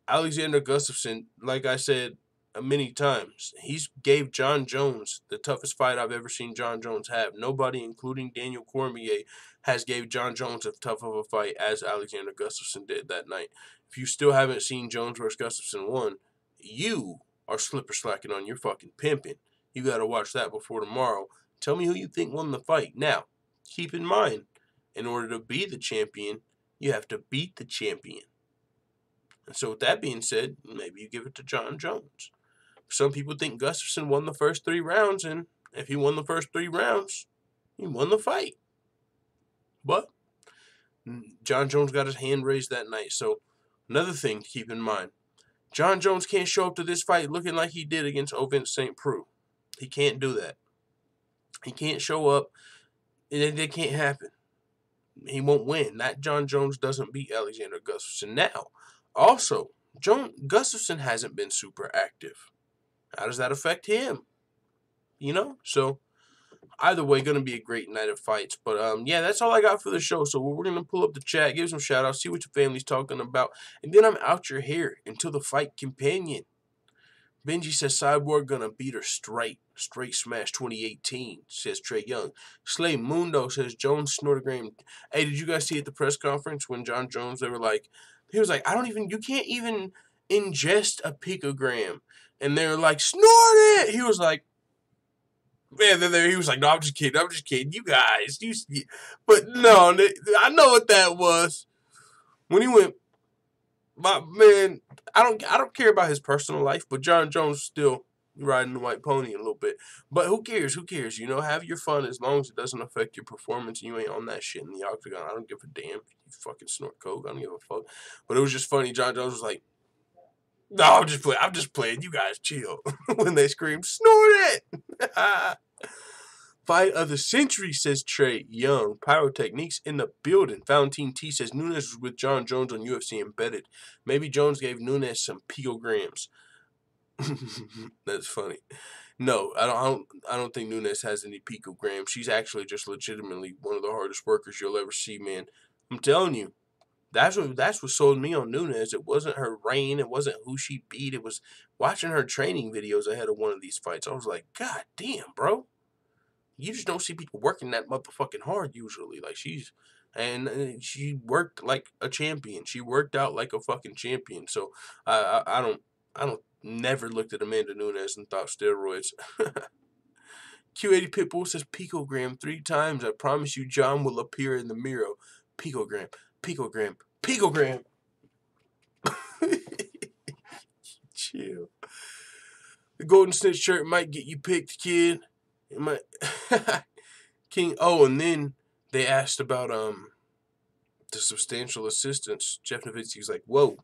Alexander Gustafsson, like I said many times, he's gave Jon Jones the toughest fight I've ever seen Jon Jones have. Nobody, including Daniel Cormier, has gave Jon Jones as tough of a fight as Alexander Gustafsson did that night. If you still haven't seen Jones vs. Gustafsson 1, you are slipper slacking on your fucking pimping. You got to watch that before tomorrow. Tell me who you think won the fight. Now, keep in mind, in order to be the champion, you have to beat the champion. And so with that being said, maybe you give it to Jon Jones. Some people think Gustafsson won the first 3 rounds, and if he won the first 3 rounds, he won the fight. But Jon Jones got his hand raised that night. So another thing to keep in mind, Jon Jones can't show up to this fight looking like he did against Ovince St. Preux. He can't do that. He can't show up. It can't happen. He won't win. That Jon Jones doesn't beat Alexander Gustafsson. Now, also, Gustafsson hasn't been super active. How does that affect him? You know? So, either way, going to be a great night of fights. But, yeah, that's all I got for the show. So, we're going to pull up the chat, give some shout-outs, see what your family's talking about. And then I'm out your hair until the fight companion. Benji says Cyborg gonna beat her straight. Straight smash 2018, says Trey Young. Slay Mundo says Jones snortogram. Hey, did you guys see at the press conference when Jon Jones, they were like, he was like, you can't even ingest a picogram. And they were like, snort it! He was like, man, he was like, no, I'm just kidding. You guys, but no, I know what that was. When he went, my man, I don't care about his personal life, but Jon Jones still riding the white pony a little bit. But who cares? Who cares? You know, have your fun as long as it doesn't affect your performance and you ain't on that shit in the octagon. I don't give a damn if you fucking snort coke. I don't give a fuck. But it was just funny. Jon Jones was like, no, I'm just playing. You guys chill. When they scream, snort it! Fight of the century, says Trey Young. Pyrotechniques in the building. Valentine T says Nunes was with Jon Jones on UFC Embedded. Maybe Jones gave Nunes some picograms. That's funny. No, I don't think Nunes has any picograms. She's actually just legitimately one of the hardest workers you'll ever see, man. I'm telling you. That's what sold me on Nunes. It wasn't her reign. It wasn't who she beat. It was watching her training videos ahead of one of these fights. I was like, God damn, bro. You just don't see people working that motherfucking hard usually. Like she worked like a champion. She worked out like a fucking champion. So I don't never looked at Amanda Nunes and thought steroids. Q80 Pitbull says picogram 3 times. I promise you John will appear in the mirror. Picogram. Chill. The golden snitch shirt might get you picked, kid. It might. King. Oh, and then they asked about the substantial assistance. Jeff Novitzky's like, whoa.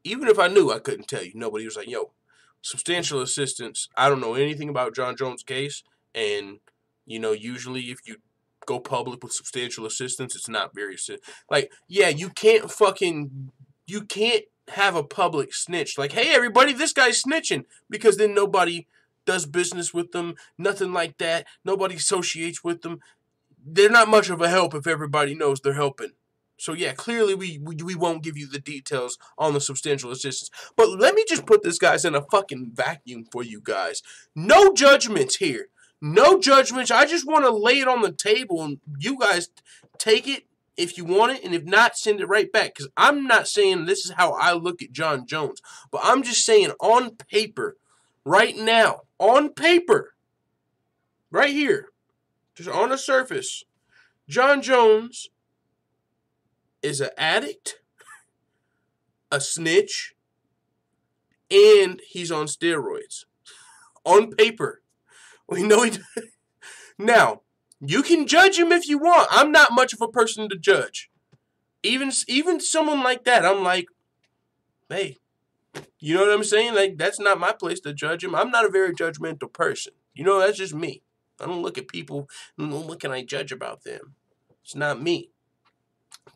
Even if I knew, I couldn't tell you. Nobody was like, yo, substantial assistance. I don't know anything about Jon Jones' case, and you know, usually if you go public with substantial assistance, it's not very like, yeah, you can't have a public snitch like, hey everybody, this guy's snitching, because then nobody does business with them, nothing like that. Nobody associates with them. They're not much of a help if everybody knows they're helping. So yeah, clearly we won't give you the details on the substantial assistance. But let me just put this guys in a fucking vacuum for you guys. No judgments here. No judgments. I just want to lay it on the table and you guys take it if you want it, and if not, send it right back. Because I'm not saying this is how I look at Jon Jones, but I'm just saying on paper, right now, on paper, right here, just on the surface, Jon Jones is an addict, a snitch, and he's on steroids. On paper. We know he. Now, you can judge him if you want. I'm not much of a person to judge. Even someone like that, I'm like, hey, you know what I'm saying? Like, that's not my place to judge him. I'm not a very judgmental person. You know, that's just me. I don't look at people, what can I judge about them? It's not me.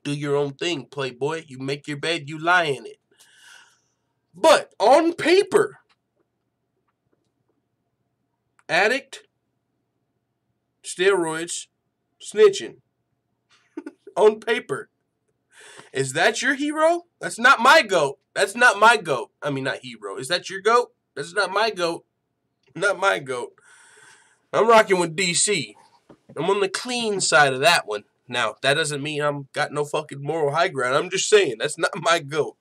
Do your own thing, playboy. You make your bed, you lie in it. But on paper, addict, steroids, snitching. On paper. Is that your hero? That's not my GOAT. That's not my GOAT. I mean, not hero. Is that your GOAT? That's not my GOAT. Not my GOAT. I'm rocking with DC. I'm on the clean side of that one. Now, that doesn't mean I'm got no fucking moral high ground. I'm just saying, that's not my GOAT.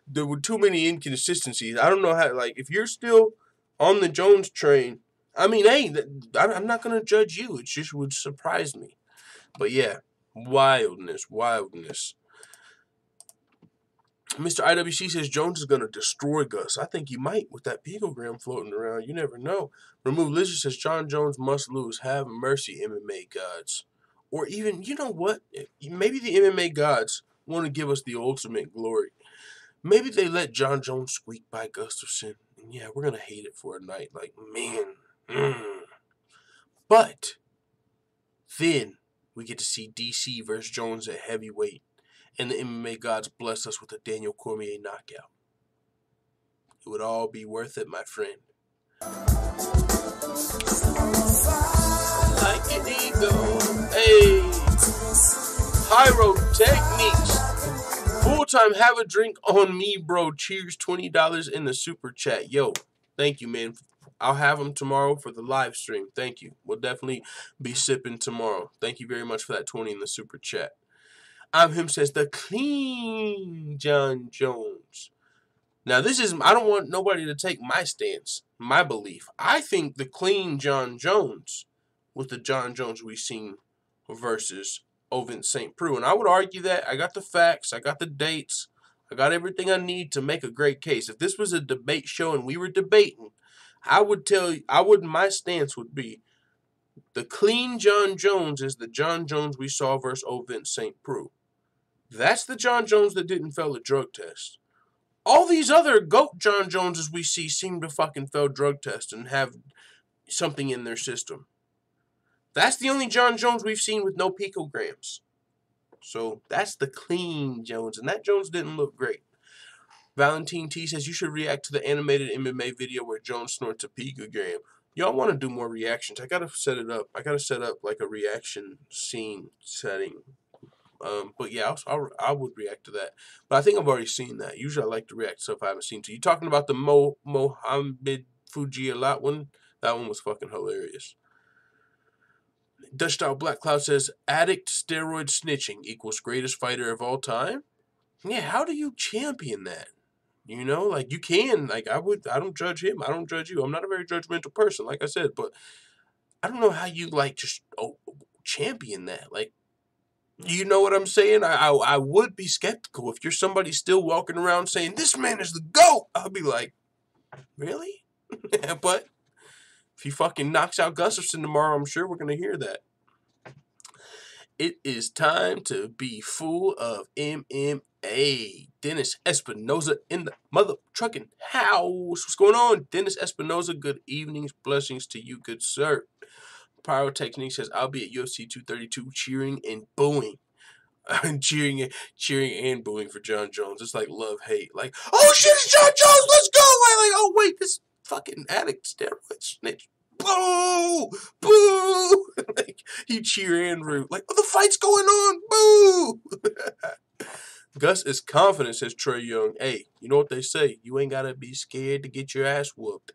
There were too many inconsistencies. I don't know how, like, if you're still on the Jones train, I mean, hey, I'm not going to judge you. It just would surprise me. But yeah, wildness. Mr. IWC says Jones is going to destroy Gus. I think he might with that picogram floating around. You never know. Remove Lizard says Jon Jones must lose. Have mercy, MMA gods. Or even, you know what? Maybe the MMA gods want to give us the ultimate glory. Maybe they let Jon Jones squeak by Gustafsson. And yeah, we're going to hate it for a night. Like, man. But then we get to see DC versus Jones at heavyweight. And the MMA gods bless us with a Daniel Cormier knockout. It would all be worth it, my friend. Like an eagle. Hey. Pyrotechniques. Full Showtime, have a drink on me, bro. Cheers, $20 in the super chat. Yo, thank you, man. I'll have them tomorrow for the live stream. Thank you. We'll definitely be sipping tomorrow. Thank you very much for that 20 in the super chat. I'm him says the clean Jon Jones. Now this is, I don't want nobody to take my stance, my belief. I think the clean Jon Jones was the Jon Jones we've seen versus Ovince St. Preux. And I would argue that. I got the facts, I got the dates, I got everything I need to make a great case. If this was a debate show and we were debating, I would tell you, my stance would be the clean Jon Jones is the Jon Jones we saw versus Ovince St. Preux. That's the Jon Jones that didn't fail a drug test. All these other GOAT Jon Joneses we see seem to fucking fail drug tests and have something in their system. That's the only Jon Jones we've seen with no picograms. So that's the clean Jones, and that Jones didn't look great. Valentine T says you should react to the animated MMA video where Jones snorts a picogram. Y'all want to do more reactions. I gotta set it up. I gotta set up like a reaction scene setting. But yeah, I would react to that. But I think I've already seen that. Usually I like to react to stuff I haven't seen. So you talking about the Mohamed Fujialat one? That one was fucking hilarious. Dutch Style Black Cloud says, addict steroid snitching equals greatest fighter of all time? Yeah, how do you champion that? You know, like you can, like I don't judge him. I don't judge you. I'm not a very judgmental person, like I said, but I don't know how you like just champion that. Like, you know what I'm saying? I would be skeptical if you're somebody still walking around saying, this man is the GOAT. I'll be like, really? But if he fucking knocks out Gustafsson tomorrow, I'm sure we're going to hear that. It is time to be full of MMA. Dennis Espinoza in the mother trucking house. What's going on? Dennis Espinoza, good evenings. Blessings to you, good sir. Pyrotechnique says, I'll be at UFC 232 cheering and booing. cheering and booing for Jon Jones. It's like love-hate. Like, oh shit, it's Jon Jones, let's go! Like, oh wait, this fucking addict steroid snitch. Boo! Boo! Like, you cheer and root. Like, oh, the fight's going on! Boo! Gus is confident, says Trey Young. Hey, you know what they say? You ain't gotta be scared to get your ass whooped.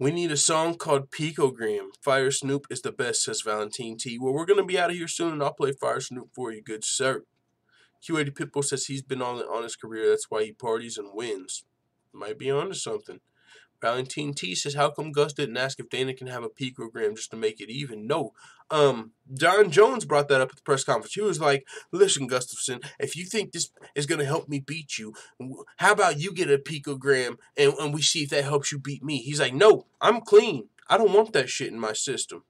We need a song called Picogram. Fire Snoop is the best, says Valentine T. Well, we're going to be out of here soon, and I'll play Fire Snoop for you, good sir. Q80 Pitbull says he's been on his career. That's why he parties and wins. Might be on to something. Valentine T says, how come Gus didn't ask if Dana can have a picogram just to make it even? No. Jon Jones brought that up at the press conference. He was like, listen, Gustafsson, if you think this is going to help me beat you, how about you get a picogram and we see if that helps you beat me? He's like, no, I'm clean. I don't want that shit in my system.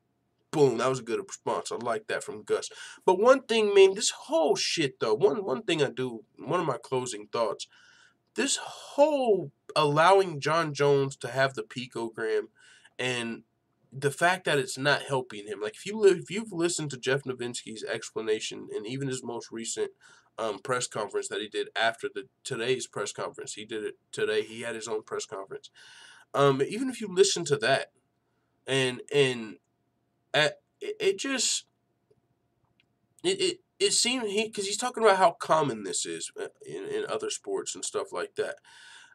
Boom, that was a good response. I like that from Gus. But one thing, man, this whole shit, though, one thing I do, one of my closing thoughts, this whole allowing Jon Jones to have the picogram and the fact that it's not helping him. Like, if you've listened to Jeff Novitzky's explanation and even his most recent press conference that he did after today's press conference, he did it today. He had his own press conference. Even if you listen to that, it seemed because he's talking about how common this is in other sports and stuff like that.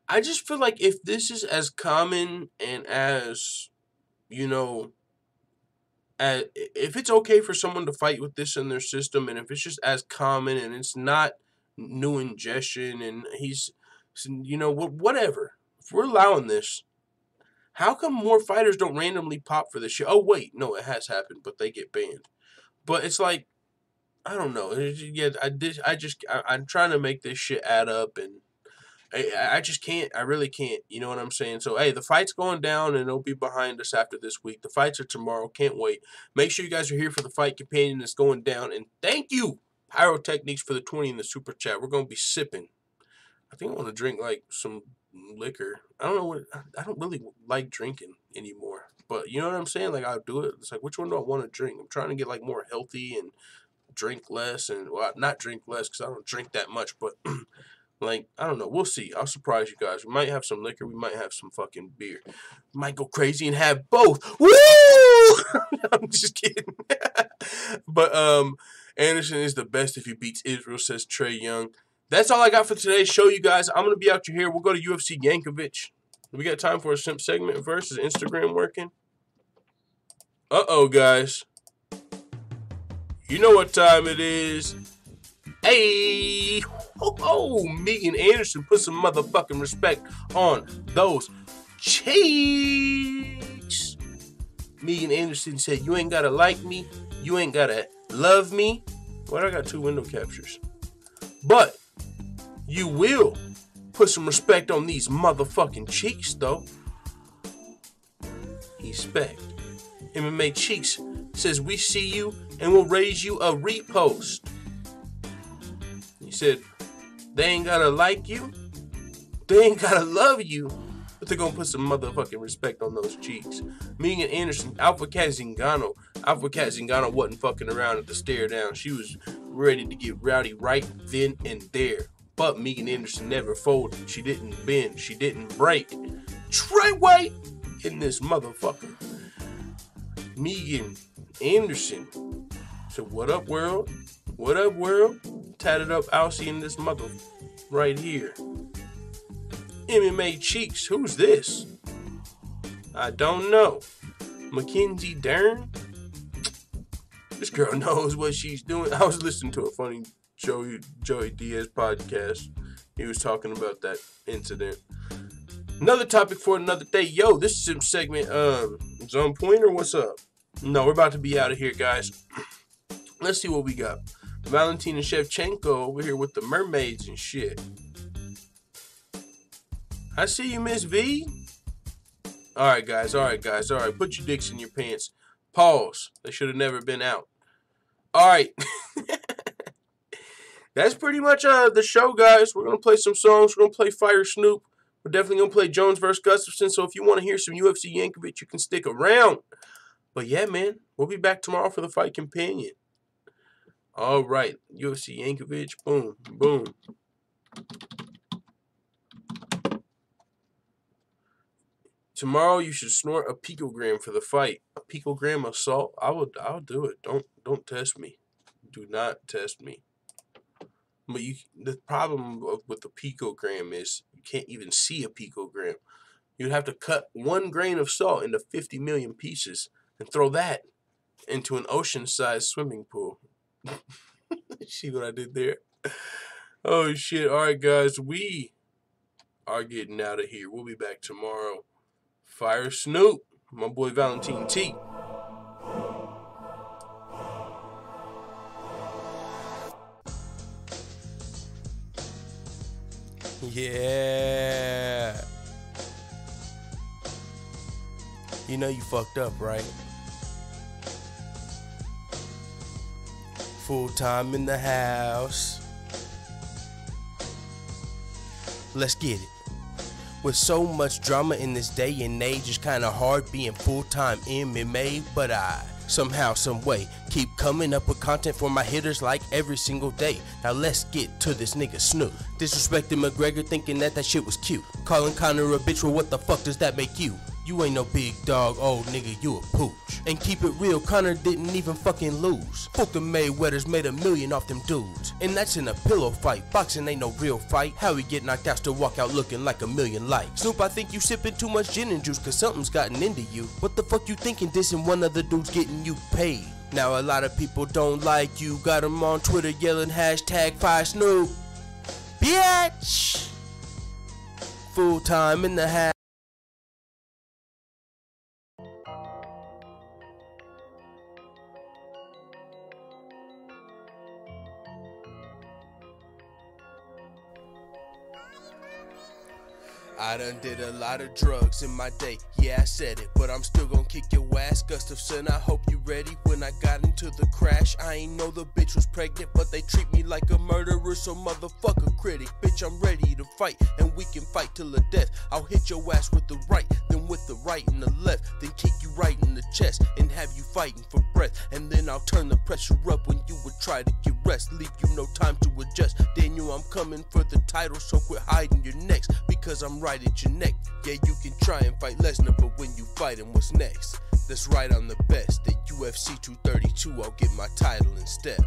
I just feel like if this is as common and as, you know, if it's okay for someone to fight with this in their system, and if it's just as common and it's not new ingestion and he's, you know, whatever, if we're allowing this, how come more fighters don't randomly pop for this shit? Oh, wait, no, it has happened, but they get banned. But it's like, I don't know. Yeah, I'm trying to make this shit add up, and I just can't. I really can't. You know what I'm saying? So, hey, the fight's going down, and it'll be behind us after this week. The fights are tomorrow. Can't wait. Make sure you guys are here for the fight companion that's going down. And thank you, Pyrotechniques, for the 20 in the super chat. We're going to be sipping. I think I want to drink, like, some liquor. I don't know what. I don't really like drinking anymore. But you know what I'm saying? Like, I'll do it. It's like, which one do I want to drink? I'm trying to get, like, more healthy and drink less. And, well, not drink less because I don't drink that much. But, like, I don't know. We'll see. I'll surprise you guys. We might have some liquor. We might have some fucking beer. We might go crazy and have both. Woo! I'm just kidding. But, Anderson is the best if he beats Israel, says Trey Young. That's all I got for today's show, you guys. I'm going to be out here. We'll go to UFC Yankovic. We got time for a simp segment versus Instagram working? Uh-oh, guys. You know what time it is. Hey! Megan Anderson, put some motherfucking respect on those cheeks. Megan Anderson said, you ain't gotta like me. You ain't gotta love me. Well, I got 2 window captures. But you will put some respect on these motherfucking cheeks, though. Respect. MMA Cheeks says, we see you and we'll raise you a repost. He said, they ain't gotta like you. They ain't gotta love you. But they're gonna put some motherfucking respect on those cheeks. Megan Anderson, Alpha Cat Zingano. Alpha Cat Zingano wasn't fucking around at the stare down. She was ready to get rowdy right then and there. But Megan Anderson never folded. She didn't bend. She didn't break. Trey White in this motherfucker. Megan Anderson. So what up, world? What up, world? Tatted up Alcy in this mother right here. MMA Cheeks. Who's this? I don't know. Mackenzie Dern? This girl knows what she's doing. I was listening to a funny Joey Diaz podcast. He was talking about that incident. Another topic for another day. Yo, this sim segment is on point or what's up? No, we're about to be out of here, guys. Let's see what we got. Valentina Shevchenko over here with the mermaids and shit. I see you, Miss V. Alright, guys. Alright. Put your dicks in your pants. Pause. They should have never been out. Alright. That's pretty much the show, guys. We're going to play some songs. We're going to play Fire Snoop. We're definitely going to play Jones vs. Gustafsson. So if you want to hear some UFC Yankovic, you can stick around. But yeah, man. We'll be back tomorrow for the Fight Companion. Alright. UFC Yankovic. Boom. Boom. Tomorrow you should snort a picogram for the fight. A picogram of salt. I'll do it. Don't test me. Do not test me. But the problem with the picogram is you can't even see a picogram. You'd have to cut 1 grain of salt into 50 million pieces and throw that into an ocean-sized swimming pool. See what I did there? Oh shit. Alright, guys, we are getting out of here. We'll be back tomorrow. Fire Snoop, my boy Valentine T. Yeah. You know you fucked up, right? Full time in the house. Let's get it. With so much drama in this day and age, it's kinda hard being full-time MMA, but I somehow, someway, keep coming up with content for my hitters like every single day. Now let's get to this nigga Snoop. Disrespecting McGregor, thinking that shit was cute. Calling Conor a bitch, well what the fuck does that make you? You ain't no big dog, old nigga, you a pooch. And keep it real, Conor didn't even fucking lose. Fuck the Mayweathers, made $1 million off them dudes. And that's in a pillow fight, boxing ain't no real fight. How he get knocked out, still walk out looking like 1 million likes. Snoop, I think you sipping too much gin and juice, cause something's gotten into you. What the fuck you thinking dissing one of the dudes getting you paid? Now a lot of people don't like you, got them on Twitter yelling hashtag Fire Snoop. Bitch! Full time in the house. I done did a lot of drugs in my day, yeah I said it, but I'm still gon' kick your ass, Gustafsson, I hope you ready. When I got into the crash, I ain't know the bitch was pregnant, but they treat me like a murderer, so motherfucker critic. Bitch, I'm ready to fight, and we can fight till the death. I'll hit your ass with the right, then with the right and the left, then kick you right in the chest, and have you fighting for breath, and then I'll turn the pressure up when you would try to get rest, leave you no time to adjust. Daniel, I'm coming for the title, so quit hiding your necks, because I'm right at your neck. Yeah, you can try and fight Lesnar, but when you fight him, what's next? That's right, I'm the best. At UFC 232, I'll get my title instead.